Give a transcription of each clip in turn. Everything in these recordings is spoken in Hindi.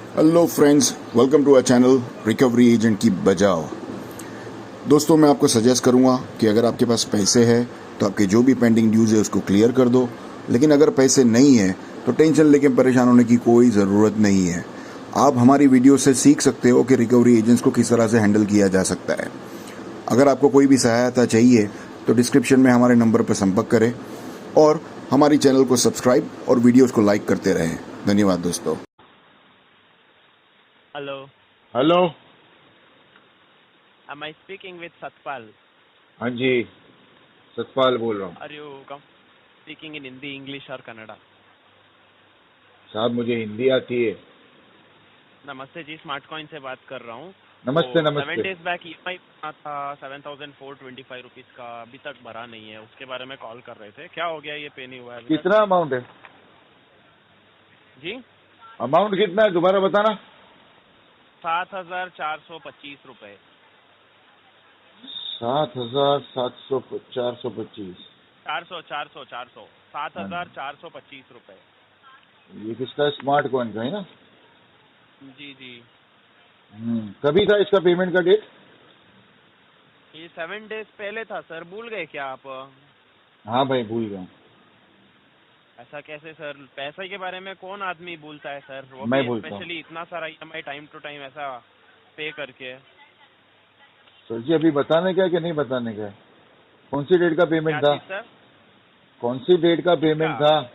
Hello friends, welcome to our channel recovery agent की बजाओ। दोस्तों, मैं आपको सजेस्ट करूंगा कि अगर आपके पास पैसे हैं तो आपके जो भी पेंडिंग ड्यूज है उसको क्लियर कर दो। लेकिन अगर पैसे नहीं है तो टेंशन लेके परेशान होने की कोई ज़रूरत नहीं है। आप हमारी वीडियो से सीख सकते हो कि रिकवरी एजेंट्स को किस तरह से हैंडल किया जा सकता है। अगर आपको कोई भी सहायता चाहिए तो डिस्क्रिप्शन में हमारे नंबर पर संपर्क करें और हमारी चैनल को सब्सक्राइब और वीडियोज़ को लाइक करते रहें। धन्यवाद दोस्तों। Hello, hello. am I speaking with Satpal? हाँ जी, सतपाल बोल रहा हूँ। Are you speaking in Hindi, English or Kannada? साहब मुझे हिंदी आती है। नमस्ते जी, स्मार्ट कॉइन से बात कर रहा हूँ। नमस्ते तो नमस्ते। 7 days बैक EMI बना था 7,425 रुपीज़ का, अभी तक भरा नहीं है। उसके बारे में कॉल कर रहे थे। क्या हो गया, ये पे नहीं हुआ है अभी तक? कितना अमाउंट है? जी, अमाउंट कितना है दोबारा बताना। 7,425 रुपए। 7,425। 400 7,425 रुपए। ये किसका है? स्मार्ट कॉइन का है ना? जी जी, कभी था इसका पेमेंट का डेट? ये 7 days पहले था सर। भूल गए क्या आप? हाँ भाई, भूल गया। ऐसा कैसे सर? पैसे के बारे में कौन आदमी भूलता है सर, वो मैं भी भूलता हूँ। स्पेशली इतना सारा EMI टाइम टू टाइम ऐसा पे करके। सर जी, अभी बताने का है कि नहीं बताने का है? कौन सी डेट का पेमेंट क्या था? चीज सर? कौन सी डेट का पेमेंट इसका था?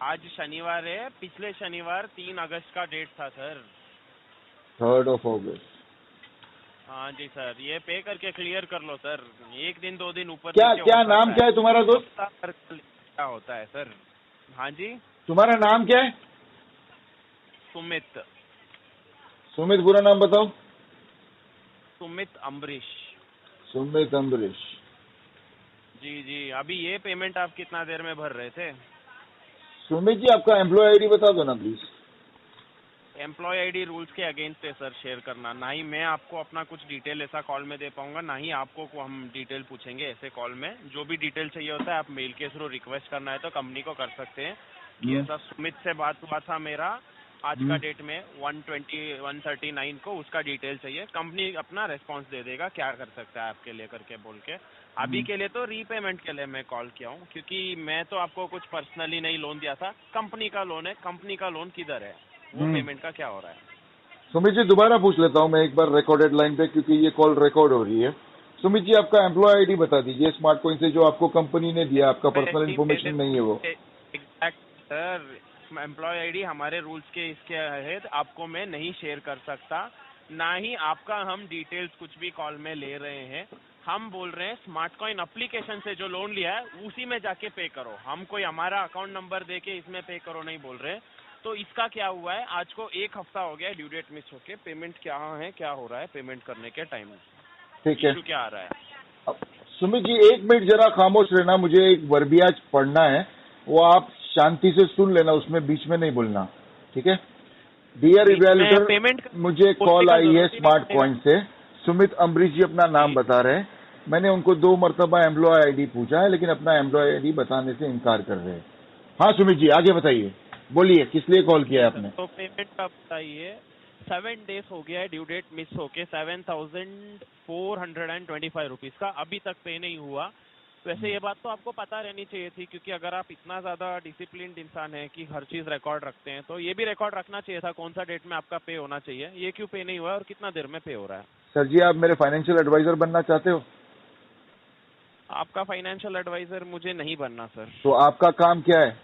आज शनिवार है, पिछले शनिवार 3 अगस्त का डेट था सर। 3rd of August। हाँ जी सर, ये पे करके क्लियर कर लो सर। एक दिन 2 दिन ऊपर क्या नीचे हो क्या सकता नाम क्या है तुम्हारा दोस्त? हफ्ता भर क्या होता है सर? हाँ जी, तुम्हारा नाम क्या है? सुमित। सुमित, पूरा नाम बताओ। सुमित अम्बरीश। सुमित अम्बरीश। जी जी, अभी ये पेमेंट आप कितना देर में भर रहे थे? सुमित जी, आपका एम्प्लॉय आईडी बता दो ना प्लीज। एम्प्लॉय आईडी रूल्स के अगेंस्ट है सर शेयर करना। ना ही मैं आपको अपना कुछ डिटेल ऐसा कॉल में दे पाऊंगा, ना ही आपको को हम डिटेल पूछेंगे ऐसे कॉल में। जो भी डिटेल चाहिए होता है आप मेल के थ्रू रिक्वेस्ट करना है तो कंपनी को कर सकते हैं कि ऐसा सुमित से बात हुआ था मेरा आज का डेट में 139 को, उसका डिटेल चाहिए। कंपनी अपना रेस्पॉन्स दे देगा क्या कर सकता है आपके लिए करके बोल के। अभी के लिए तो रीपेमेंट के लिए मैं कॉल किया हूँ, क्योंकि मैं तो आपको कुछ पर्सनली नहीं लोन दिया था, कंपनी का लोन है। कंपनी का लोन किधर है, वो पेमेंट का क्या हो रहा है? सुमित जी, दोबारा पूछ लेता हूँ मैं एक बार रिकॉर्डेड लाइन पे, क्योंकि ये कॉल रिकॉर्ड हो रही है। सुमित जी, आपका एम्प्लॉय आईडी बता दीजिए स्मार्ट कॉइन से, जो आपको कंपनी ने दिया। आपका पर्सनल इन्फॉर्मेशन नहीं है वो। एग्जैक्ट सर, एम्प्लॉय आईडी हमारे रूल्स के इसके है, आपको मैं नहीं शेयर कर सकता। ना ही आपका हम डिटेल्स कुछ भी कॉल में ले रहे हैं। हम बोल रहे हैं स्मार्ट कॉइन एप्लीकेशन से जो लोन लिया है उसी में जाके पे करो। हम कोई हमारा अकाउंट नंबर दे के इसमें पे करो नहीं बोल रहे। तो इसका क्या हुआ है, आज को 1 हफ्ता हो गया ड्यू डेट मिस होके। पेमेंट क्या है, क्या हो रहा है पेमेंट करने के टाइम में, ठीक है। इशू क्या आ रहा है? अब सुमित जी, 1 मिनट जरा खामोश रहना, मुझे एक वर्बियाज पढ़ना है, वो आप शांति से सुन लेना, उसमें बीच में नहीं बोलना, ठीक है? डियर इवैल्यूएटर, पेमेंट मुझे कॉल का आई है जरूरत ही नहीं स्मार्ट पड़ेगा। कॉइन से। सुमित अम्बरीश जी अपना नाम बता रहे हैं। मैंने उनको 2 मरतबा एम्प्लॉय आईडी पूछा है, लेकिन अपना एम्प्लॉय आईडी बताने से इनकार कर रहे हैं। हाँ सुमित जी, आगे बताइए, बोलिए किस लिए कॉल किया है आपने? तो पेमेंट का बताइए। 7 डेज हो गया है ड्यू डेट मिस होके, 7,425 रुपीज का अभी तक पे नहीं हुआ। वैसे ये बात तो आपको पता रहनी चाहिए थी, क्योंकि अगर आप इतना ज्यादा डिसिप्लिन्ड इंसान है कि हर चीज रिकॉर्ड रखते हैं, तो ये भी रिकॉर्ड रखना चाहिए था कौन सा डेट में आपका पे होना चाहिए। ये क्यों पे नहीं हुआ है और कितना देर में पे हो रहा है? सर जी, आप मेरे फाइनेंशियल एडवाइजर बनना चाहते हो? आपका फाइनेंशियल एडवाइजर मुझे नहीं बनना सर। तो आपका काम क्या है?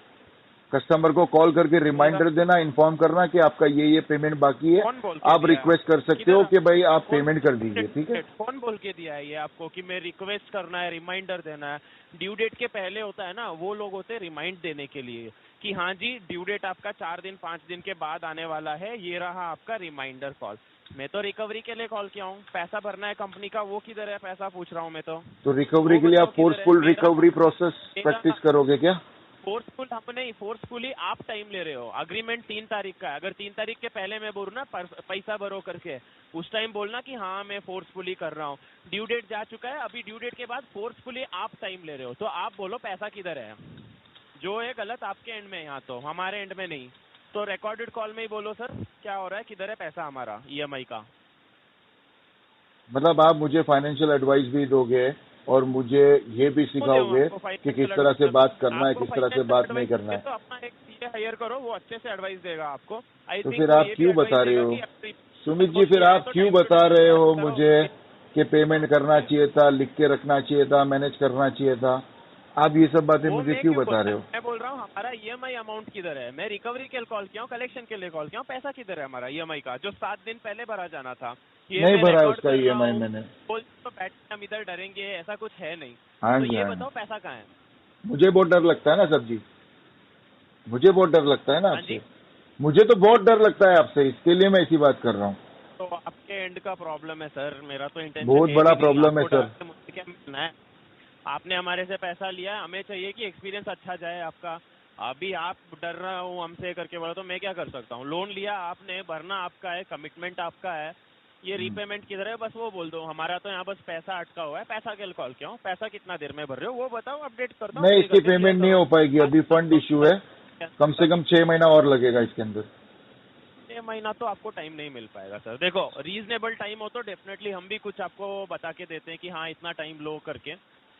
कस्टमर को कॉल करके मेरा रिमाइंडर देना, इन्फॉर्म करना कि आपका ये पेमेंट बाकी है। कौन बोल के आप दिया? रिक्वेस्ट कर सकते हो किधर? कि भाई आप कौन पेमेंट कर दीजिए, ठीक है? कौन बोल के दिया है ये आपको कि मैं रिक्वेस्ट करना है, रिमाइंडर देना है? ड्यू डेट के पहले होता है ना, वो लोग होते हैं रिमाइंड देने के लिए कि हाँ जी ड्यू डेट आपका 4 दिन 5 दिन के बाद आने वाला है, ये रहा आपका रिमाइंडर कॉल। मैं तो रिकवरी के लिए कॉल किया हूँ, पैसा भरना है कंपनी का, वो किधर है पैसा पूछ रहा हूँ मैं तो। तो रिकवरी वो के लिए बताओ आप किधर है फोर्सफुल मेरा? रिकवरी प्रोसेस प्रैक्टिस करोगे क्या? फोर्सफुल हम नहीं, फोर्सफुली आप टाइम ले रहे हो। अग्रीमेंट 3 तारीख का है, अगर 3 तारीख के पहले मैं बोलूँ ना पैसा भरो करके, उस टाइम बोलना कि हाँ मैं फोर्सफुली कर रहा हूँ। ड्यू डेट जा चुका है, अभी ड्यू डेट के बाद फोर्सफुली आप टाइम ले रहे हो, तो आप बोलो पैसा किधर है। जो है गलत आपके एंड में, यहाँ तो हमारे एंड में नहीं। तो रिकॉर्डेड कॉल में ही बोलो सर, क्या हो रहा है, किधर है पैसा हमारा ईएमआई का। मतलब आप मुझे फाइनेंशियल एडवाइस भी दोगे और मुझे ये भी सिखाओगे कि किस तरह से बात करना है, किस तरह से बात नहीं करना है। तो अपना एक सीए हायर करो, वो अच्छे से एडवाइस देगा आपको। तो फिर आप क्यों बता रहे हो सुमित जी, फिर आप क्यों बता रहे हो मुझे कि पेमेंट करना चाहिए था, लिख के रखना चाहिए था, मैनेज करना चाहिए था? आप ये सब बातें मुझे क्यों बता रहे हो? मैं बोल रहा हूँ हमारा ईएमआई अमाउंट किधर है। मैं रिकवरी के लिए कॉल किया हूँ, कलेक्शन के लिए कॉल किया हूँ, पैसा किधर है हमारा ईएमआई का, जो 7 दिन पहले भरा जाना था। नहीं भरा उसका ईएमआई मैंने। बोल तो बैठे हम इधर डरेंगे, ऐसा कुछ है नहीं। हाँ तो जी, ये हाँ बताओ पैसा कहाँ है। मुझे बहुत डर लगता है ना सर जी, मुझे बहुत डर लगता है ना आपसे, मुझे तो बहुत डर लगता है आपसे, इसके लिए मैं ऐसी बात कर रहा हूँ। तो आपके एंड का प्रॉब्लम है सर, मेरा तो इंटेंशन बहुत बड़ा प्रॉब्लम है सर। क्या मिलना है, आपने हमारे से पैसा लिया, हमें चाहिए कि एक्सपीरियंस अच्छा जाए आपका। अभी आप डर रहा हूँ हमसे करके बोला तो मैं क्या कर सकता हूँ। लोन लिया आपने, भरना आपका है, कमिटमेंट आपका है, ये रीपेमेंट किधर है बस वो बोल दो। हमारा तो यहाँ बस पैसा अटका हुआ है, पैसा के लिए कॉल किया हूँ। पैसा कितना देर में भर रहे हो वो बताओ, अपडेट कर दो। नहीं, इसकी पेमेंट नहीं हो पाएगी, अभी फंड इश्यू है, कम से कम 6 महीना और लगेगा इसके अंदर। 6 महीना तो आपको टाइम नहीं मिल पाएगा सर। देखो रीजनेबल टाइम हो तो डेफिनेटली हम भी कुछ आपको बता के देते हैं कि हाँ इतना टाइम लो करके।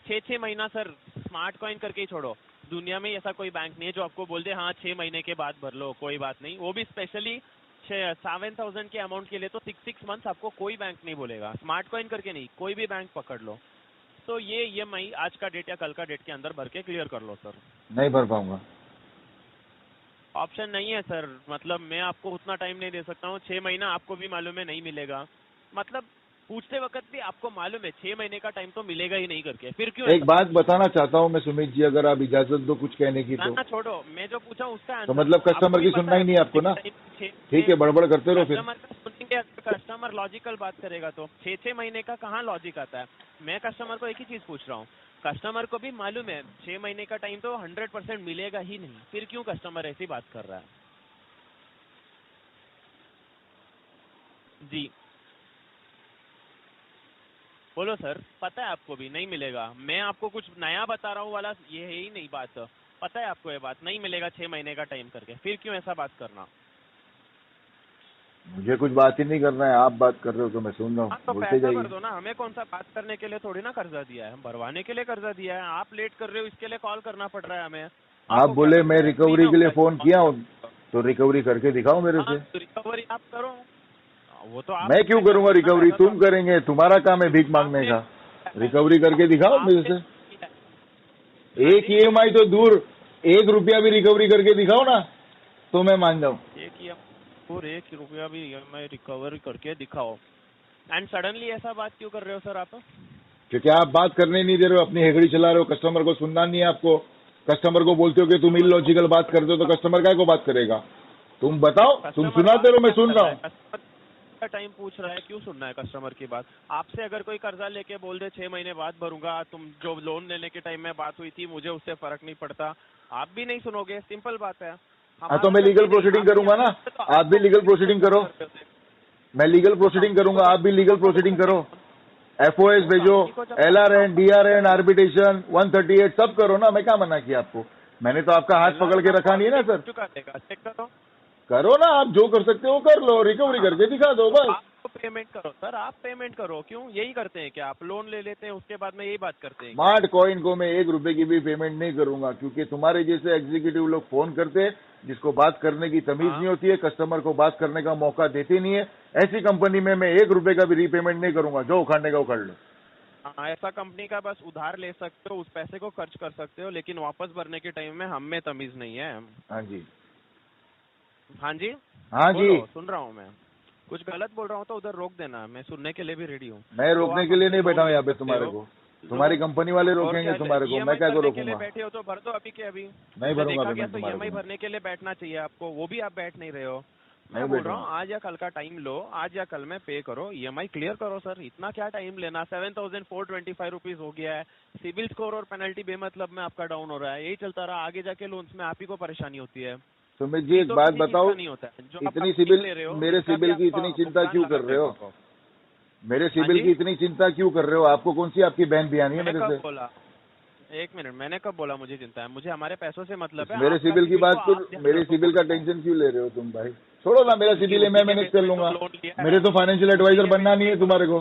6 महीना सर स्मार्ट कॉइन करके ही छोड़ो, दुनिया में ऐसा कोई बैंक नहीं है जो आपको बोल दे हाँ 6 महीने के बाद भर लो, कोई बात नहीं। वो भी स्पेशली 7,000 के अमाउंट के लिए तो 6 मंथ्स आपको कोई बैंक नहीं बोलेगा। स्मार्ट कॉइन करके नहीं, कोई भी बैंक पकड़ लो। तो ये ईएमआई आज का डेट या कल का डेट के अंदर भर के क्लियर कर लो सर। नहीं भर पाऊंगा, ऑप्शन नहीं है सर, मतलब मैं आपको उतना टाइम नहीं दे सकता हूँ। 6 महीना आपको भी मालूम है नहीं मिलेगा, मतलब पूछते वक्त भी आपको मालूम है 6 महीने का टाइम तो मिलेगा ही नहीं करके, फिर क्यों? एक बात बताना चाहता हूँ मैं सुमित जी, अगर आप इजाजत दो कुछ कहने की तो। ना छोड़ो, मैं जो पूछा उसका तो मतलब कस्टमर की सुनना ही नहीं आपको ना? ठीक है, बड़बड़ करते रहो फिर। कस्टमर का सुनेंगे, कस्टमर लॉजिकल बात करेगा तो 6 महीने का कहाँ लॉजिक आता है। मैं कस्टमर को एक ही चीज पूछ रहा हूँ, कस्टमर को भी मालूम है 6 महीने का टाइम तो 100% मिलेगा ही नहीं, फिर क्यों कस्टमर ऐसी बात कर रहा है? जी बोलो सर, पता है आपको भी नहीं मिलेगा। मैं आपको कुछ नया बता रहा हूँ वाला ये है ही नहीं बात, पता है आपको ये बात नहीं मिलेगा 6 महीने का टाइम करके, फिर क्यों ऐसा बात करना? मुझे कुछ बात ही नहीं करना है, आप बात कर रहे हो तो मैं सुन रहा हूँ, तो बोलते पैसा जाइए। भर दो ना, हमें कौन सा बात करने के लिए थोड़ी ना कर्जा दिया है, हम भरवाने के लिए कर्जा दिया है। आप लेट कर रहे हो इसके लिए कॉल करना पड़ रहा है हमें। आप बोले मैं रिकवरी के लिए फोन किया हूँ, तो रिकवरी करके दिखाओ मेरे से। रिकवरी आप करो, वो तो आप मैं क्यों करूंगा रिकवरी? तुम करेंगे, तुम्हारा काम है भीख मांगने का। रिकवरी करके दिखाओ मेरे से। एक ईएमआई तो दूर, 1 रुपया भी रिकवरी करके दिखाओ ना, तो मैं मान जाऊँ। 1 रुपया भी ईएमआई रिकवरी करके दिखाओ। एंड सडनली ऐसा बात क्यों कर रहे हो सर आप? क्योंकि आप बात करने नहीं दे रहे हो, अपनी हेगड़ी चला रहे हो, कस्टमर को सुनना नहीं है आपको। कस्टमर को बोलते हो कि तुम इलॉजिकल बात करते हो, तो कस्टमर काय को बात करेगा? तुम बताओ, तुम सुनाते रहो, मैं सुन रहा हूँ। टाइम पूछ रहा है, क्यों सुनना है कस्टमर की बात? आपसे अगर कोई कर्जा लेके बोल दे 6 महीने बाद भरूंगा, तुम जो लोन लेने के टाइम में बात हुई थी मुझे उससे फर्क नहीं पड़ता, आप भी नहीं सुनोगे, सिंपल बात है। हाँ तो मैं लीगल प्रोसीडिंग करूंगा ना, आप भी लीगल प्रोसीडिंग करो। मैं लीगल प्रोसीडिंग करूंगा, आप भी लीगल प्रोसीडिंग करो। एफओएस भेजो, एलआरएन, डीआरएन, आर्बिट्रेशन, 138 सब करो ना, मैं क्या मना किया आपको? मैंने तो आपका हाथ पकड़ के रखा नहीं है ना सर। चेक करो ना, आप जो कर सकते हो कर लो, रिकवरी करके दिखा दो बस। आप पेमेंट करो सर, आप पेमेंट करो। क्यों यही करते हैं क्या आप? लोन ले लेते हैं उसके बाद में यही बात करते हैं। स्मार्ट कॉइन को मैं 1 रुपए की भी पेमेंट नहीं करूंगा, क्योंकि तुम्हारे जैसे एग्जीक्यूटिव लोग फोन करते हैं जिसको बात करने की तमीज नहीं होती है, कस्टमर को बात करने का मौका देते नहीं है। ऐसी कंपनी में मैं 1 रुपए का भी रीपेमेंट नहीं करूंगा, जो उखाड़ने का उखाड़ लो। हाँ, ऐसा कंपनी का बस उधार ले सकते हो, उस पैसे को खर्च कर सकते हो, लेकिन वापस भरने के टाइम में हम में तमीज नहीं है। हाँ जी, हाँ जी, हाँ जी, सुन रहा हूँ मैं। कुछ गलत बोल रहा हूँ तो उधर रोक देना, मैं सुनने के लिए भी रेडी हूँ। मैं रोकने के लिए नहीं बैठा हूँ यहाँ पे तुम्हारे को, तुम्हारी कंपनी वाले रोकेंगे तुम्हारे को, मैं क्या रोकूंगा? बैठे हो तो भर दो अभी के अभी। नहीं भरूंगा देखा गया पेमेंट तो तुम्हारे ईएमआई को। भरने के लिए बैठना चाहिए आपको, वो भी आप बैठ नहीं रहे हो। मैं नहीं बोल रहा बैठूंगा। हूँ आज या कल का टाइम लो, आज या कल में पे करो, ईएमआई क्लियर करो सर, इतना क्या टाइम लेना? 7,425 रुपीज हो गया है। सिविल स्कोर और पेनल्टी बेमतलब में आपका डाउन हो रहा है, यही चलता रहा, आगे जाके लोन्स में आप ही को परेशानी होती है। सुमित जी एक बात बताओ, इतनी सिबिल, मेरे सिबिल की इतनी चिंता क्यों कर रहे हो? मेरे सिबिल की इतनी चिंता क्यों कर रहे हो? आपको कौन सी आपकी बहन बयानी है मेरे से? एक मिनट, मैंने कब बोला मुझे चिंता है? मुझे हमारे पैसों से मतलब है। मेरे आपका सिबिल की बात को तो, आप ध्यान मेरे रखो। सिबिल का टेंशन क्यों ले रहे हो तुम भाई? छोड़ो ना, मेरा सिबिल है, मैं मैनेज कर लूंगा। लोन लिया है। मेरे तो फाइनेंशियल एडवाइजर बनना नहीं है तुम्हारे को,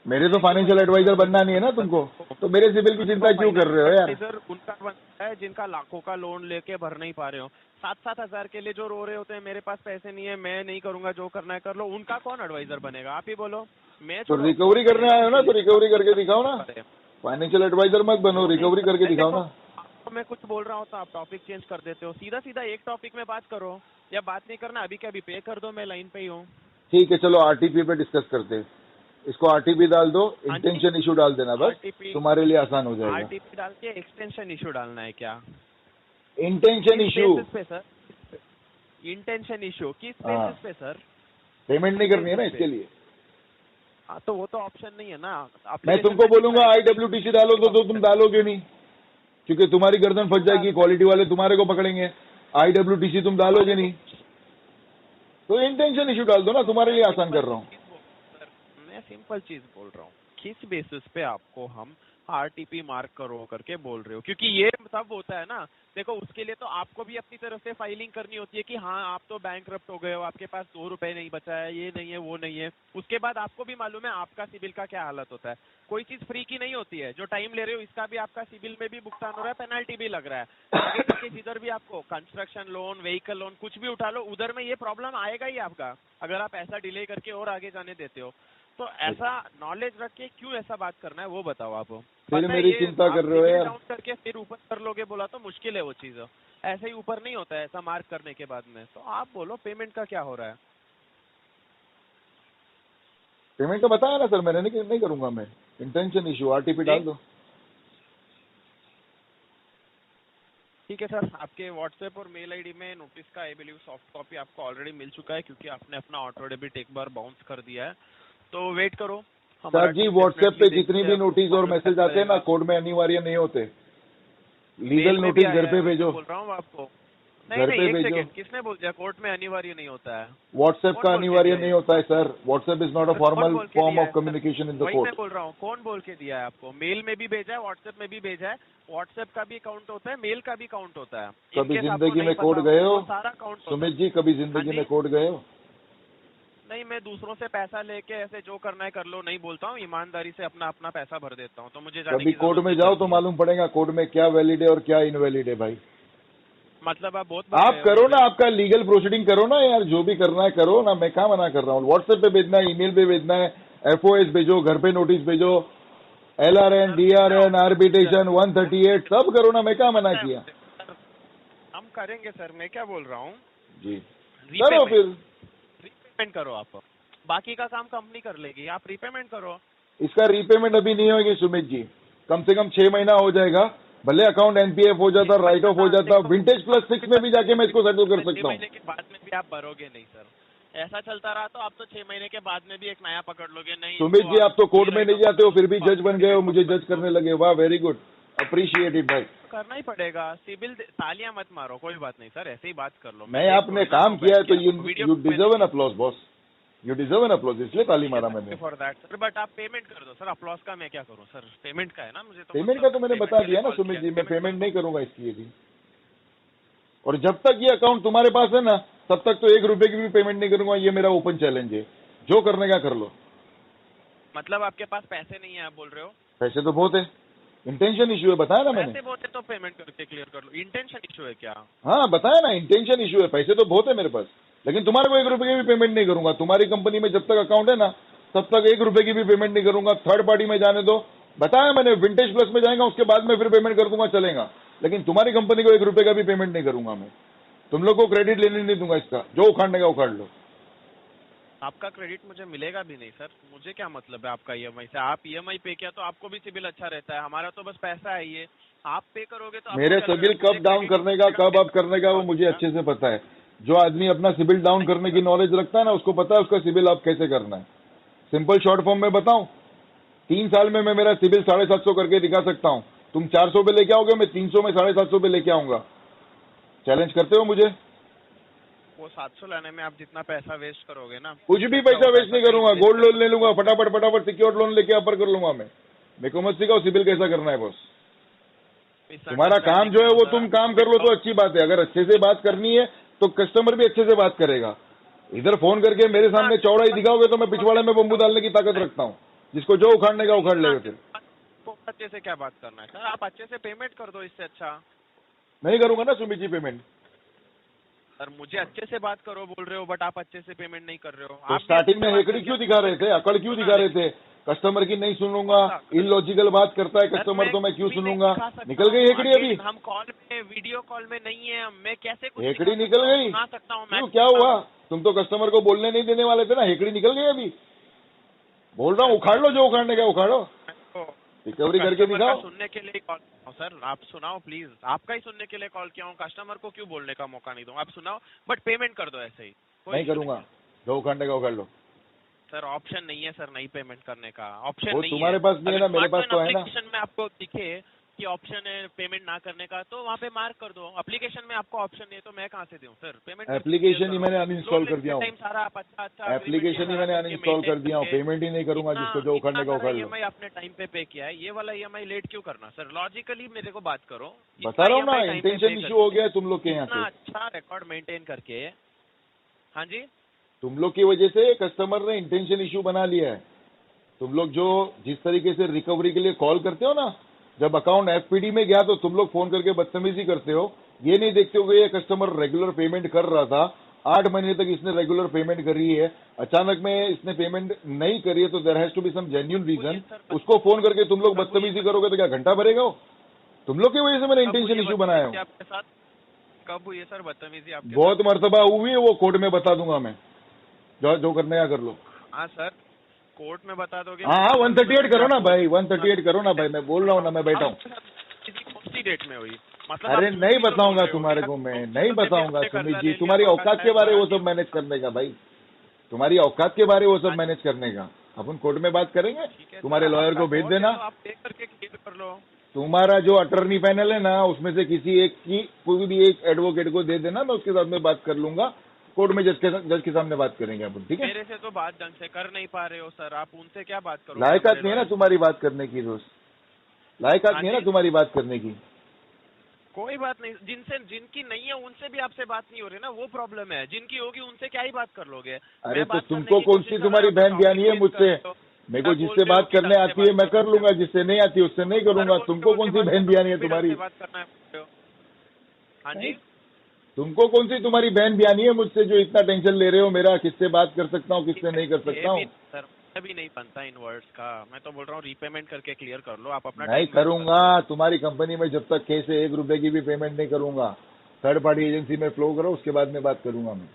मेरे तो फाइनेंशियल एडवाइजर बनना नहीं है ना तुमको, तो मेरे सिबिल की चिंता क्यों कर रहे हो यार? एडवाइजर उनका बनता है जिनका लाखों का लोन लेके भर नहीं पा रहे हो। 7-7 हजार के लिए जो रो रहे होते हैं, मेरे पास पैसे नहीं है, मैं नहीं करूंगा, जो करना है कर लो, उनका कौन एडवाइजर बनेगा? आप ही बोलो। मैं तो रिकवरी करने आए हो ना, तो रिकवरी करके दिखाओ ना। फाइनेंशियल एडवाइजर मत बनो, रिकवरी करके दिखाओ ना। आपको मैं कुछ बोल रहा हूँ तो आप टॉपिक चेंज कर देते हो। सीधा सीधा एक टॉपिक में बात करो, या बात नहीं करना अभी के अभी पे कर दो, मैं लाइन पे ही हूँ। ठीक है, चलो आरटीपी पे डिस्कस करते हैं। इसको आरटीपी डाल दो, इंटेंशन इशू डाल देना, बस RTP तुम्हारे लिए आसान हो जाएगा। आरटीपी डाल के एक्सटेंशन इशू डालना है क्या? इंटेंशन किस इशू, बेसिस पे सर? इंटेंशन इशू किस हाँ। बेसिस पे सर? पेमेंट नहीं करनी है ना इसके लिए। हाँ, तो वो तो ऑप्शन नहीं है ना। मैं तुमको बोलूंगा IWTC डालो तो तुम डालोगे नहीं, क्योंकि तुम्हारी गर्दन फंस जाएगी, क्वालिटी वाले तुम्हारे को पकड़ेंगे। IWTC तुम डालोगे नहीं, तो इंटेंशन इशू डाल दो ना, तुम्हारे लिए आसान कर रहा हूँ। मैं सिंपल चीज बोल रहा हूँ, किस बेसिस पे आपको हम आरटीपी मार्क करो करके बोल रहे हो? क्योंकि ये तब होता है ना, देखो उसके लिए तो आपको भी अपनी तरफ से फाइलिंग करनी होती है कि हाँ आप तो बैंकरप्ट हो गए हो, आपके पास 2 रुपए नहीं बचा है, ये नहीं है, वो नहीं है। उसके बाद आपको भी मालूम है आपका सिबिल का क्या हालत होता है। कोई चीज फ्री की नहीं होती है। जो टाइम ले रहे हो इसका भी आपका सिबिल में भी भुगतान हो रहा है, पेनल्टी भी लग रहा है। आगे जाके जिधर भी आपको कंस्ट्रक्शन लोन, व्हीकल लोन कुछ भी उठा लो, उधर में ये प्रॉब्लम आएगा ही आपका, अगर आप ऐसा डिले करके और आगे जाने देते हो। तो ऐसा नॉलेज रख के क्यों ऐसा बात करना है वो बताओ आप। फिर मेरी चिंता कर रहे हो यार। डाउन करके फिर ऊपर कर लोगे बोला तो मुश्किल है वो चीज। ऐसे ही ऊपर नहीं होता है ऐसा मार्क करने के बाद में। तो आप बोलो पेमेंट का क्या हो रहा है? पेमेंट तो बताया ना सर मैंने, नहीं करूंगा मैं। इंटेंशन इशू आरटीपी डाल दो। ठीक है सर, आपके व्हाट्सएप और मेल आईडी में नोटिस का आई बिलीव सॉफ्ट कॉपी आपको ऑलरेडी मिल चुका है, क्योंकि आपने अपना ऑटो डेबिट एक बार बाउंस कर दिया है। तो वेट करो। सर जी, व्हाट्सएप पे जितनी भी नोटिस और मैसेज आते हैं ना, कोर्ट में अनिवार्य नहीं होते। लीगल नोटिस घर पे भेजो। बोल रहा हूँ आपको। घर पे भेजो। किसने बोल दिया कोर्ट में अनिवार्य नहीं होता है? व्हाट्सएप का अनिवार्य नहीं होता है sir. WhatsApp is not a formal form of communication in the वही कोर्ट। मैं बोल रहा हूँ, कौन बोल के दिया है आपको? मेल में भी भेजा है, व्हाट्सएप में भी भेजा है। व्हाट्सएप का भी काउंट होता है, मेल का भी काउंट होता है। कभी जिंदगी में कोर्ट गए हो सारा काउंट? सुमित जी, कभी जिंदगी में कोर्ट गए हो? नहीं, मैं दूसरों से पैसा लेके ऐसे जो करना है कर लो नहीं बोलता हूँ, ईमानदारी से अपना अपना पैसा भर देता हूँ। तो मुझे कभी कोर्ट में जाओ तो मालूम पड़ेगा कोर्ट में क्या वैलिड है और क्या इनवैलिड है भाई। मतलब आप बहुत आप करो ना, आपका लीगल प्रोसीडिंग करो ना यार, जो भी करना है करो ना, मैं कहाँ मना कर रहा हूँ। व्हाट्सएप पे भेजना है, ईमेल पे भेजना है, FOS भेजो, घर पे नोटिस भेजो, LRN, DRN, आर्बिट्रेशन 138 सब करो ना, मैं कहाँ मना किया। हम करेंगे सर, मैं क्या बोल रहा हूँ जी करो, फिर रीपेमेंट करो आप। बाकी का काम कंपनी कर लेगी, आप रीपेमेंट करो। इसका रीपेमेंट अभी नहीं होगी सुमित जी, कम से कम 6 महीना हो जाएगा। भले अकाउंट NPF हो जाता, राइट ऑफ हो जाता, विंटेज +6 में भी जाके मैं इसको सेटल कर सकता 6 हूँ। महीने के बाद में भी आप भरोगे नहीं सर। ऐसा चलता रहा तो आप तो 6 महीने के बाद में भी एक नया पकड़ लोगे। नहीं सुमित जी, आप तो कोर्ट में नहीं जाते हो, फिर भी जज बन गए हो, मुझे जज करने लगे। वाह, वेरी गुड, अप्रिशिएट इट भाई। करना ही पड़ेगा। सिविल तालियां मत मारो, कोई बात नहीं सर, ऐसे ही बात कर लो। मैं आपने काम किया है तो you deserve an applause boss, you deserve an applause, इसलिए ताली मारा मैंने। फॉर दैट सर, बट आप पेमेंट कर दो सर। अप्लॉज का मैं क्या करूं सर? पेमेंट का है ना मुझे। तो पेमेंट का तो मैंने बता दिया ना सुमित जी, मैं पेमेंट नहीं करूंगा इसकी भी। और जब तक ये अकाउंट तुम्हारे पास है ना, तब तक तो 1 रुपए की भी पेमेंट नहीं करूंगा। ये मेरा ओपन चैलेंज है, जो करने का कर लो। मतलब आपके पास पैसे नहीं है आप बोल रहे हो? पैसे तो बहुत है, इंटेंशन इशू है, बताया ना मैंने। पैसे बहुत है तो पेमेंट करके क्लियर कर लो। इंटेंशन इशू है क्या? हाँ बताया ना, इंटेंशन इशू है। पैसे तो बहुत है मेरे पास, लेकिन तुम्हारे को 1 रुपए की भी पेमेंट नहीं करूंगा। तुम्हारी कंपनी में जब तक अकाउंट है ना, तब तक 1 रुपए की भी पेमेंट नहीं करूंगा। थर्ड पार्टी में जाने दो, बताया मैंने, विंटेज प्लस में जाएगा, उसके बाद में फिर पेमेंट कर दूंगा, चलेगा। लेकिन तुम्हारी कंपनी को 1 रुपए का भी पेमेंट नहीं करूंगा मैं। तुम लोग को क्रेडिट लेने नहीं दूंगा इसका, जो उखाड़ने का उखाड़ लो। आपका क्रेडिट मुझे मिलेगा भी नहीं सर, मुझे क्या मतलब है आपका EMI से? आप EMI पे किया तो आपको भी सिबिल अच्छा रहता है, हमारा तो बस पैसा है ये। आप पे करोगे तो मेरे सिबिल कब डाउन करने का, कब अप करने का, वो मुझे अच्छे से पता है। जो आदमी अपना सिबिल डाउन करने की नॉलेज रखता है ना, उसको पता है उसका सिबिल अप कैसे करना है। सिंपल शॉर्ट फॉर्म में बताऊं, 3 साल में मैं मेरा सिबिल 750 करके दिखा सकता हूं। तुम 400 पे लेके आओगे, मैं 300 में 750 पे लेके आऊंगा। चैलेंज करते हो मुझे? वो 700 लाने में आप जितना पैसा वेस्ट करोगे ना, कुछ भी पैसा वेस्ट नहीं करूंगा। गोल्ड लोन ले लूंगा, फटाफट सिक्योर्ड लोन लेके अपर कर लूंगा मैं। मेरे को मत सिखाओ सिबिल कैसा करना है बॉस। तुम्हारा काम जो है वो तुम काम कर लो तो अच्छी बात है। अगर अच्छे से बात करनी है तो कस्टमर भी अच्छे से बात करेगा। इधर फोन करके मेरे सामने चौड़ाई दिखाओगे तो मैं पिछवाड़े में बम्बू डालने की ताकत रखता हूँ। जिसको जो उखाड़ने का उखाड़ लेगा। फिर अच्छे से क्या बात करना है सर, आप अच्छे से पेमेंट कर दो, इससे अच्छा नहीं करूंगा ना सुमित जी पेमेंट। सर मुझे अच्छे से बात करो बोल रहे हो, बट आप अच्छे से पेमेंट नहीं कर रहे हो। तो आप स्टार्टिंग में हेकड़ी क्यों दिखा रहे थे, अकड़ क्यों दिखा रहे थे? कस्टमर की नहीं सुनूंगा, इलॉजिकल बात करता है कस्टमर तो मैं क्यों सुनूंगा? निकल गई हेकड़ी अभी। हम कॉल में, वीडियो कॉल में नहीं है, मैं कैसे कुछ हेकड़ी निकल गई? सुना सकता हूँ मैं? क्यों, क्या हुआ? तुम तो कस्टमर को बोलने नहीं देने वाले थे ना, हेकड़ी निकल गई अभी। बोल रहा हूँ उखाड़ लो, जो उखाड़ने का उखाड़ो, रिकवरी करके दिखाओ। सुनने के लिए कॉल सर, आप सुनाओ प्लीज, आपका ही सुनने के लिए कॉल किया हूँ। कस्टमर को क्यों बोलने का मौका नहीं दूं? आप सुनाओ, बट पेमेंट कर दो ऐसे ही। नहीं करूंगा, जो उखाड़ने का उखाड़ लो। सर ऑप्शन नहीं है सर, नहीं पेमेंट करने का ऑप्शन वो नहीं तुम्हारे है। पास नहीं है ना, मेरे पास तो है ना। एप्लीकेशन में आपको दिखे कि ऑप्शन है पेमेंट ना करने का, तो वहाँ पे मार्क कर दो। एप्लीकेशन में आपको ऑप्शन नहीं है तो मैं कहाँ से दूं सर पेमेंट? एप्लीकेशन ही मैंने अनइंस्टॉल कर दिया हूँ। सारा आप अच्छा एप्लीकेशन ही मैंने अनइंस्टॉल कर दिया हूँ। पेमेंट ही नहीं करूंगा, जिसको जो उखाड़ने का उखाड़ लो। EMI आपने टाइम पे पे किया है, ये वाला EMI लेट क्यों करना सर? लॉजिकली मेरे को बात करो। बता रहा हूँ ना, इंटेंशन इशू हो गया है तुम लोग के यहाँ से। अच्छा रिकॉर्ड मेंटेन करके, हाँ जी, तुम लोग की वजह से कस्टमर ने इंटेंशन इशू बना लिया है। तुम लोग जो जिस तरीके से रिकवरी के लिए कॉल करते हो ना, जब अकाउंट एफपीडी में गया तो तुम लोग फोन करके बदतमीजी करते हो। ये नहीं देखते हो कि ये कस्टमर रेगुलर पेमेंट कर रहा था, 8 महीने तक इसने रेगुलर पेमेंट करी है, अचानक में इसने पेमेंट नहीं करी है, तो there has to be some genuine reason. उसको फोन करके तुम लोग बदतमीजी करोगे तो क्या घंटा भरेगा वो? तुम लोग की वजह से मैंने इंटेंशन इशू बनाया हूँ। आपके साथ कब हुई है सर बदतमीजी? आपके बहुत मर्तबा हुई है, वो कोर्ट में बता दूंगा मैं। जो करने का कर लो। हाँ सर, कोर्ट में बता दोगे? हाँ 138 करो ना भाई, 138 करो ना भाई, मैं बोल रहा हूँ ना, मैं बैठा हूँ। कौन सी डेट में हुई? मतलब अरे नहीं बताऊंगा तुम्हारे को, मैं नहीं बताऊंगा सुमित जी। तुम्हारी औकात के बारे वो सब मैनेज करने का भाई, तुम्हारी औकात के बारे वो सब मैनेज करने का। अपन कोर्ट में बात करेंगे, तुम्हारे लॉयर को भेज देना। आप देख करके क्लियर कर लो। तुम्हारा जो अटर्नी पैनल है ना, उसमें से किसी एक की, कोई भी एक एडवोकेट को दे देना, मैं उसके साथ में बात कर लूंगा। कोर्ट में जज के सामने बात करेंगे अपन, ठीक है? मेरे से तो बात ढंग से कर नहीं पा रहे हो सर, आप उनसे क्या बात करोगे? लायकात नहीं है ना तुम्हारी बात करने की दोस्त, लायकात नहीं है ना तुम्हारी बात करने की। कोई बात नहीं, जिनकी नहीं है उनसे भी आपसे बात नहीं हो रही ना, वो प्रॉब्लम है। जिनकी होगी उनसे क्या ही बात कर लोगे? अरे तो तुमको कौन सी तुम्हारी बहन बयानी है मुझसे? मेरे को जिससे बात करने आती है मैं कर लूंगा, जिससे नहीं आती उससे नहीं करूंगा। तुमको कौन सी बहन बयानी है तुम्हारी? बात करना है। हाँ जी, तुमको कौन सी तुम्हारी बहन बयानी है मुझसे जो इतना टेंशन ले रहे हो मेरा, किससे बात कर सकता हूँ किससे नहीं कर सकता हूँ? सर भी नहीं बनता इन वर्ड्स का, मैं तो बोल रहा हूँ रीपेमेंट करके क्लियर कर लो आप अपना। नहीं करूंगा तुम्हारी कंपनी में, जब तक केस है 1 रुपए की भी पेमेंट नहीं करूंगा। थर्ड पार्टी एजेंसी में फ्लो करो, उसके बाद में बात करूंगा मैं।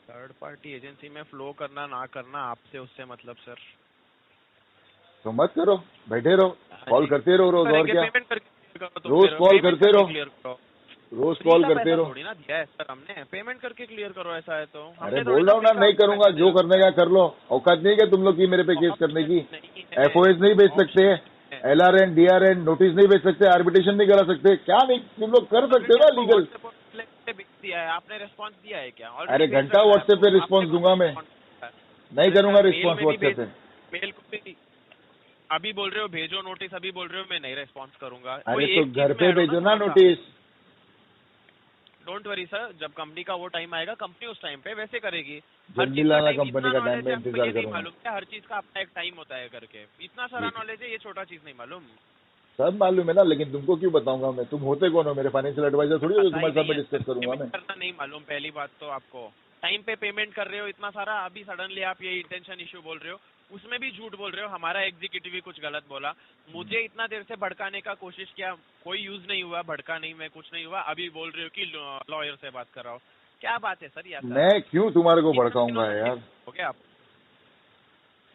थर्ड पार्टी एजेंसी में फ्लो करना ना करना आपसे उससे मतलब सर। तो मत करो, बैठे रहो, कॉल करते रहो रोज, और क्या? पेमेंट करके रोज कॉल करते रहो, रोज कॉल करते रहो। थोड़ी ना दिया है सर हमने, पेमेंट करके क्लियर करो। ऐसा है तो अरे बोल रहा हूँ ना, नहीं करूंगा, जो करने का कर लो। औकात नहीं क्या तुम लोग की मेरे पे केस करने की? एफओएस नहीं भेज सकते, एलआरएन डीआरएन नोटिस नहीं भेज सकते, आर्बिट्रेशन नहीं करा सकते, क्या नहीं तुम लोग कर सकते हो ना लीगल? दिया है आपने, रिस्पॉन्स दिया है क्या? अरे घंटा व्हाट्सएप पे रिस्पॉन्स दूंगा मैं, नहीं करूंगा रिस्पॉन्स व्हाट्सएप पे। मेल को भी अभी बोल रहे हो भेजो नोटिस, अभी बोल रहे हो मैं नहीं रिस्पॉन्स करूंगा। अरे तो घर पे भेजो ना नोटिस। डोंट वरी सर, जब कंपनी का वो टाइम आएगा कंपनी उस टाइम पे वैसे करेगी। जल्दी लाना, कंपनी का टाइम पे इंतजार करूंगा। मालूम क्या हर चीज का अपना एक टाइम होता है करके? इतना सारा नॉलेज है, ये छोटा चीज नहीं मालूम? सब मालूम है ना, लेकिन तुमको क्यों बताऊंगा मैं? तुम होते कौन हो? मेरे फाइनेंशियल एडवाइजर थोड़ी हो जो तुम्हारे साथ में डिस्कस करूंगा मैं। करना नहीं मालूम, पहली बात तो आपको टाइम पे पेमेंट कर रहे हो इतना सारा, अभी सडनली आप ये इंटेंशन इशू बोल रहे हो, उसमें भी झूठ बोल रहे हो। हमारा एग्जीक्यूटिव भी कुछ गलत बोला, मुझे इतना देर से भड़काने का कोशिश किया, कोई यूज नहीं हुआ, भड़का नहीं मैं, कुछ नहीं हुआ। अभी बोल रहे हो कि लॉयर से बात कर रहा हूँ, क्या बात है सर? यार मैं क्यों तुम्हारे को भड़काऊंगा यार? ओके आप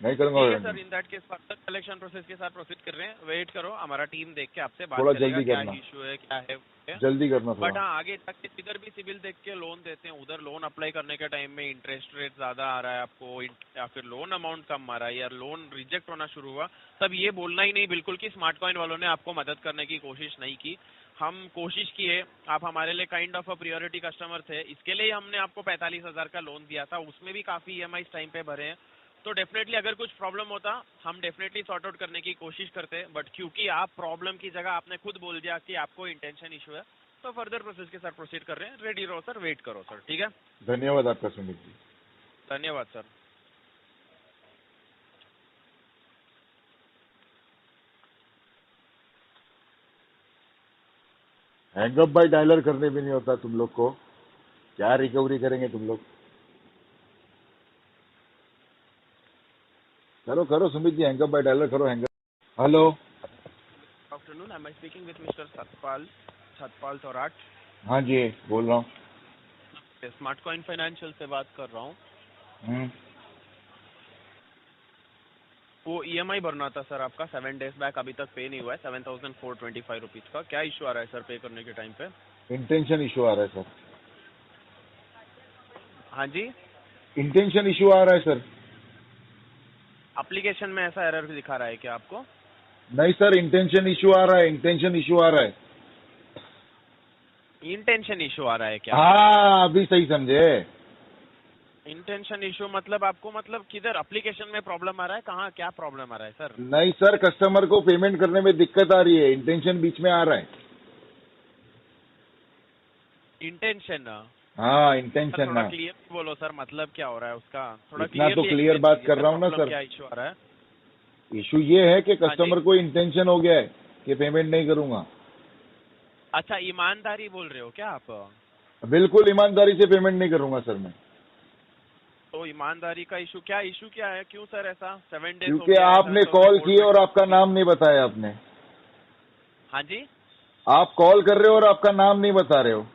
नहीं करूंगा sir, in that case further collection process के साथ प्रोसीड कर रहे हैं, वेट करो, हमारा टीम देख के आपसे बात थोड़ा करेगा जल्दी क्या करना, इशू है क्या है, जल्दी करना बट थोड़ा। हाँ आगे तक इधर भी सिविल देख के लोन देते हैं, उधर लोन अप्लाई करने के टाइम में इंटरेस्ट रेट ज्यादा आ रहा है आपको, या फिर लोन अमाउंट कम आ रहा है, या लोन रिजेक्ट होना शुरू हुआ, तब ये बोलना ही नहीं बिल्कुल कि स्मार्ट कॉइन वालों ने आपको मदद करने की कोशिश नहीं की। हम कोशिश किए, आप हमारे लिए kind of a priority customer थे, इसके लिए हमने आपको 45,000 का लोन दिया था, उसमें भी काफी EMI टाइम पे भरे हैं। तो डेफिनेटली अगर कुछ प्रॉब्लम होता हम डेफिनेटली सॉर्ट आउट करने की कोशिश करते, बट क्योंकि आप प्रॉब्लम की जगह आपने खुद बोल दिया कि आपको इंटेंशन इशू है, तो फर्दर प्रोसेस के साथ प्रोसीड कर रहे हैं। रेडी रहो सर, वेट करो सर, ठीक है। धन्यवाद आपका सुमित जी। धन्यवाद सर। हैंगअप बाय डायलर करने भी नहीं होता तुम लोग को, क्या रिकवरी करेंगे तुम लोग। करो करो Sumit ji, hang up by dialer करो, hang up. Hello, afternoon, am I speaking with mister Satpal Torat. हाँ जी बोल रहा हूँ। स्मार्ट कॉइन फाइनेंशियल से बात कर रहा हूँ। वो ईएमआई भरना था सर आपका 7 डेज बैक, अभी तक पे नहीं हुआ है, 7,425 रुपीज का। क्या इशू आ रहा है सर पे करने के टाइम पे? इंटेंशन इशू आ रहा है सर। हाँ जी, इंटेंशन इशू आ रहा है सर। एप्लीकेशन में ऐसा एरर दिखा रहा है क्या आपको? नहीं सर, इंटेंशन इशू आ रहा है, इंटेंशन इशू आ रहा है। इंटेंशन इशू आ रहा है क्या? हाँ अभी सही समझे। इंटेंशन इशू मतलब आपको मतलब किधर एप्लीकेशन में प्रॉब्लम आ रहा है, कहाँ क्या प्रॉब्लम आ रहा है सर? नहीं सर, कस्टमर को पेमेंट करने में दिक्कत आ रही है, इंटेंशन बीच में आ रहा है। इंटेंशन? हाँ इंटेंशन थोड़ा ना। क्लियर बोलो सर, मतलब क्या हो रहा है उसका? थोड़ा इतना तो क्लियरली क्लियर एक्सप्लेन बात कीजिए कर रहा हूँ ना प्रॉब्लम सर। क्या इशू आ रहा है? इशू ये है कि हाँ कस्टमर जी। को इंटेंशन हो गया है कि पेमेंट नहीं करूंगा। अच्छा, ईमानदारी बोल रहे हो क्या आप? बिल्कुल ईमानदारी से पेमेंट नहीं करूंगा सर मैं। तो ईमानदारी का इशू क्या है? क्यों सर ऐसा? 7 डेज हो क्योंकि गया है, आपने कॉल किए और आपका 7,420। नाम नहीं बताया आपने। हाँ जी। आप कॉल कर रहे हो और आपका नाम नहीं बता रहे हो।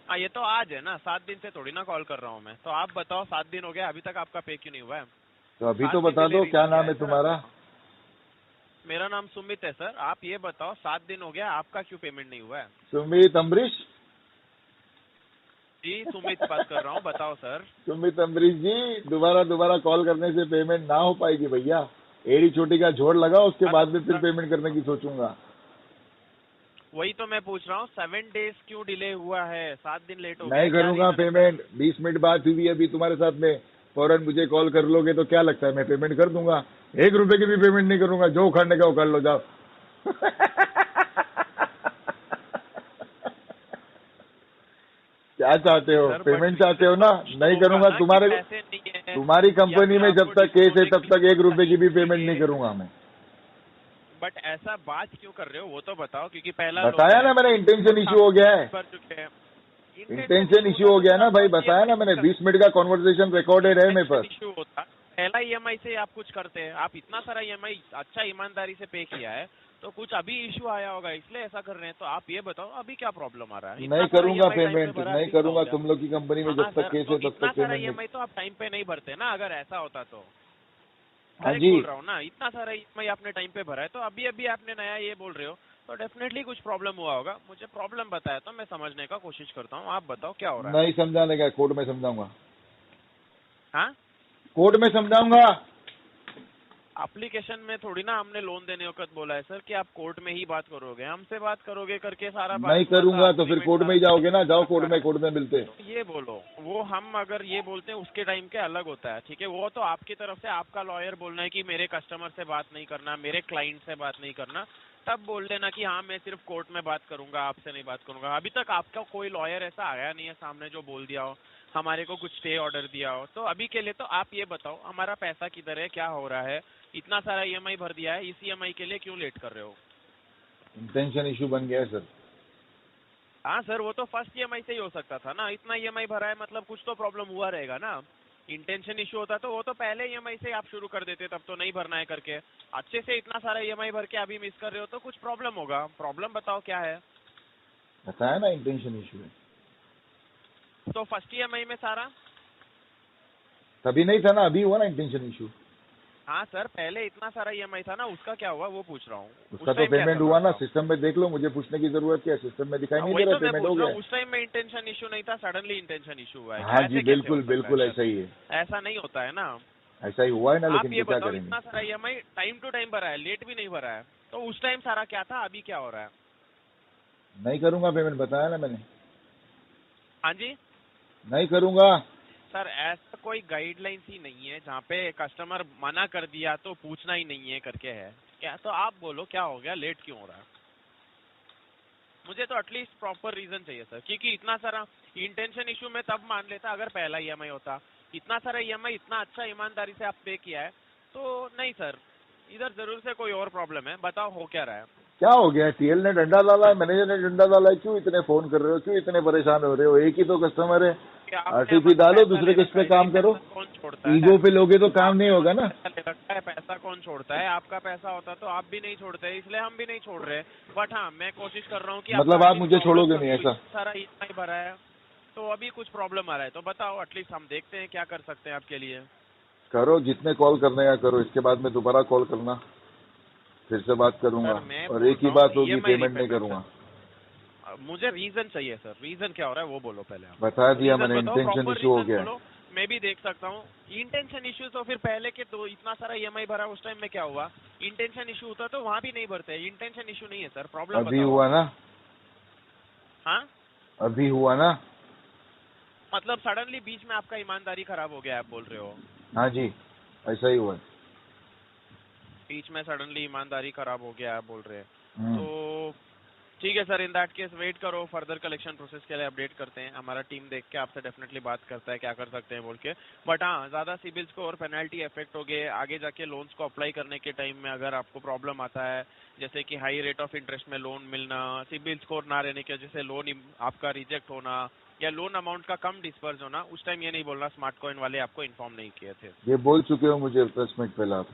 हाँ, ये तो आज है ना, 7 दिन से थोड़ी ना कॉल कर रहा हूँ मैं। तो आप बताओ, 7 दिन हो गया अभी तक आपका पे क्यों नहीं हुआ है? तो अभी 7 तो दिन बता के लिए दो क्या रीजन नाम है सर तुम्हारा। आपका? मेरा नाम सुमित है सर। आप ये बताओ, 7 दिन हो गया आपका क्यों पेमेंट नहीं हुआ है? सुमित अम्बरीश। जी, सुमित बात कर रहा हूँ, बताओ सर। सुमित अम्बरीश जी, दोबारा कॉल करने से पेमेंट ना हो पाएगी भैया। एड़ी चोटी का जोड़ लगा, उसके बाद में फिर पेमेंट करने की सोचूंगा। वही तो मैं पूछ रहा हूँ, 7 डेज क्यों डिले हुआ है? 7 दिन लेट हो गया नहीं है, क्या करूंगा रीजन है सर? पेमेंट। 20 मिनट बात हुई अभी तुम्हारे साथ में, फौरन मुझे कॉल कर लोगे तो क्या लगता है मैं पेमेंट कर दूंगा। 1 रुपए की भी पेमेंट नहीं करूंगा, जो उखाड़ने का उखाड़ लो जाओ। क्या चाहते हो, सर पेमेंट चाहते हो ना? नहीं करूंगा तुम्हारे। पैसे नहीं है, तुम्हारी या कंपनी फिर में जब आपको तक केस है डिस्काउंट तब तक 1 रुपए की भी पेमेंट नहीं चाहिए। करूंगा मैं। बट ऐसा बात क्यों कर रहे हो वो तो बताओ, क्योंकि पहला बताया ना मैंने, इंटेंशन इशू हो गया है। कर चुके हैं। इंटेंशन इशू हो गया ना भाई, बताया ना मैंने। 20 मिनट का कॉन्वर्सेशन रिकॉर्डेड है मेरे पास। इशू होता पहला ईएमआई से आप कुछ करते हैं, आप इतना सारा ईएमआई अच्छा ईमानदारी से पे किया है, तो कुछ अभी इशू आया होगा इसलिए ऐसा कर रहे हैं। तो आप ये बताओ अभी क्या प्रॉब्लम आ रहा है? नहीं करूंगा पेमेंट, नहीं करूंगा। तुम लोग की कंपनी में जब तक केस है तब इतना तक सारा पेमेंट नहीं। ईएमआई तो आप टाइम पे नहीं भरते ना, अगर ऐसा होता तो। हाँ करेक्ट जी। बोल रहा हूँ ना, इतना सारा ईएमआई आपने टाइम पे भरा है, तो अभी अभी आपने नया ये बोल रहे हो, तो डेफिनेटली कुछ प्रॉब्लम हुआ होगा। मुझे प्रॉब्लम बताया तो मैं समझने का कोशिश करता हूँ, आप बताओ क्या हो रहा है? नहीं समझाने का, कोर्ट में समझाऊंगा। हाँ, कोर्ट में समझाऊंगा। एप्लीकेशन में थोड़ी ना हमने लोन देने वक्त बोला है सर कि आप कोर्ट में ही बात करोगे, हमसे बात करोगे करके सारा बात नहीं हुआ था, करूंगा तो फिर agreement कोर्ट में ही सारा जाओगे ना। जाओ कोर्ट आपका में, कोर्ट में मिलते हैं। तो ये बोलो, वो हम अगर ये बोलते हैं उसके टाइम के अलग होता है, ठीक है। वो तो आपकी तरफ से आपका लॉयर बोलना है कि मेरे कस्टमर से बात नहीं करना, मेरे क्लाइंट से बात नहीं करना, तब बोल देना कि हाँ मैं सिर्फ कोर्ट में बात करूंगा, आपसे नहीं बात करूंगा। अभी तक आपका कोई लॉयर ऐसा आया नहीं है सामने जो बोल दिया हो, हमारे को कुछ स्टे ऑर्डर दिया हो। तो अभी के लिए तो आप ये बताओ, हमारा पैसा किधर है, क्या हो रहा है? इतना सारा ईएमआई भर दिया है, इस ईएमआई के लिए क्यों लेट कर रहे हो? इंटेंशन इशू बन गया है सर। हाँ सर, वो तो फर्स्ट ईएमआई से ही हो सकता था ना। इतना ईएमआई भरा है मतलब कुछ तो प्रॉब्लम हुआ रहेगा ना। इंटेंशन इशू होता तो वो तो पहले ईएमआई से आप शुरू कर देते, तब तो नहीं भरना है करके। अच्छे से इतना सारा ईएमआई भर के अभी मिस कर रहे हो तो कुछ प्रॉब्लम होगा। प्रॉब्लम बताओ क्या है? बताया ना इंटेंशन इशू है। तो फर्स्ट ईएमआई में सारा? तभी नहीं था ना, अभी हुआ ना इंटेंशन इशू। हाँ सर, पहले इतना सारा ईएमआई था ना, उसका क्या हुआ वो पूछ रहा हूँ। उसका तो पेमेंट हुआ ना, सिस्टम में देख लो, मुझे पूछने की जरूरत क्या है, सिस्टम में दिखाई नहीं दे रहा पेमेंट हो गया। उस टाइम में इंटेंशन इशू नहीं था, सडनली इंटेंशन इशू हुआ है। हाँ जी बिल्कुल बिल्कुल ऐसा ही है। ऐसा नहीं होता है ना। ऐसा ही हुआ है ना, आप लेकिन ये क्या बताओ, करेंगे। इतना सारा ईएमआई टाइम टू टाइम भरा है, लेट भी नहीं भरा है, तो उस टाइम सारा क्या था, अभी क्या हो रहा है? नहीं करूंगा पेमेंट, बताया ना मैंने। हाँ जी नहीं करूंगा। सर ऐसा कोई गाइडलाइंस ही नहीं है जहाँ पे कस्टमर मना कर दिया तो पूछना ही नहीं है करके है क्या। तो आप बोलो क्या हो गया, लेट क्यों हो रहा है? मुझे तो एटलीस्ट प्रॉपर रीजन चाहिए सर, क्योंकि इतना सारा इंटेंशन इशू में तब मान लेता अगर पहला ईएमआई होता। इतना सारा ईएमआई इतना अच्छा ईमानदारी से आप पे किया है तो नहीं सर, इधर जरूर से कोई और प्रॉब्लम है। बताओ हो क्या रहा है? क्या हो गया? टीएल ने डंडा डाला है, मैनेजर ने डंडा डाला है, क्यों इतने फोन कर रहे हो, क्यों इतने परेशान हो रहे हो? एक ही तो कस्टमर है, कि आपने आरटीपी हमारा डालो, पैसा दूसरे ले किस रखा पे है, काम ये करो। पैसा कौन छोड़ता है? ईगो पे लोगे तो काम नहीं होगा ना। पैसा ले रखा है, पैसा कौन छोड़ता है? आपका पैसा होता तो आप भी नहीं छोड़ते, इसलिए हम भी नहीं छोड़ रहे। बट हाँ, मैं कोशिश कर रहा हूँ कि मतलब आपका आप मुझे problem छोड़ोगे कर नहीं, दूं। ऐसा? इतना सारा ईएमआई भरा है तो अभी कुछ प्रॉब्लम आ रहा है तो बताओ, एटलीस्ट हम देखते हैं क्या कर सकते हैं आपके लिए। करो, जितने कॉल करने का करो, इसके बाद में दोबारा कॉल करना, फिर से बात करूंगा। सर, मैं और बोल एक ही रहा हूँ बात होगी, EMI पेमेंट नहीं repayment, करूंगा। मुझे रीजन चाहिए सर। रीजन क्या हो रहा है वो बोलो पहले आप। बता दिया रीजन मैंने, बताओ, इंटेंशन प्रॉपर इशू हो रीजन गया है। बोलो, मैं भी देख सकता हूँ। इंटेंशन इशू तो फिर पहले के तो इतना सारा ईएमआई भरा उस टाइम में क्या हुआ? इंटेंशन इशू होता तो वहाँ भी नहीं भरते। इंटेंशन इशू नहीं है सर, प्रॉब्लम अभी बताओ। हुआ ना, हाँ, अभी हुआ ना। मतलब सडनली बीच में आपका ईमानदारी खराब हो गया आप बोल रहे हो? हाँ जी, ऐसा ही हुआ है। बीच में सडनली ईमानदारी खराब हो गया आप बोल रहे हैं हम्म। तो ठीक है sir, in that case wait करो, फर्दर कलेक्शन प्रोसेस के लिए अपडेट करते हैं। हमारा टीम देख के आपसे डेफिनेटली बात करता है क्या कर सकते हैं बोल के। बट हाँ, ज़्यादा सिबिल स्कोर और पेनल्टी इफेक्ट हो गए आगे जाके लोन्स को अप्लाई करने के टाइम में। अगर आपको प्रॉब्लम आता है जैसे कि हाई रेट ऑफ इंटरेस्ट में लोन मिलना, सिबिल स्कोर ना रहने की वजह से लोन आपका रिजेक्ट होना या लोन अमाउंट का कम डिस्पर्स होना, उस टाइम ये नहीं बोलना स्मार्ट कॉइन वाले आपको इन्फॉर्म नहीं किए थे। ये बोल चुके हो मुझे 10 मिनट पहले आप,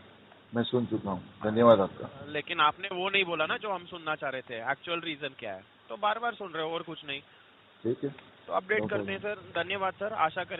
मैं सुन चुका हूँ। धन्यवाद आपका। लेकिन आपने वो नहीं बोला ना जो हम सुनना चाह रहे थे, एक्चुअल रीजन क्या है। तो बार बार सुन रहे हो और कुछ नहीं। ठीक है, तो अपडेट करते हैं सर। धन्यवाद सर, आशा करेंगे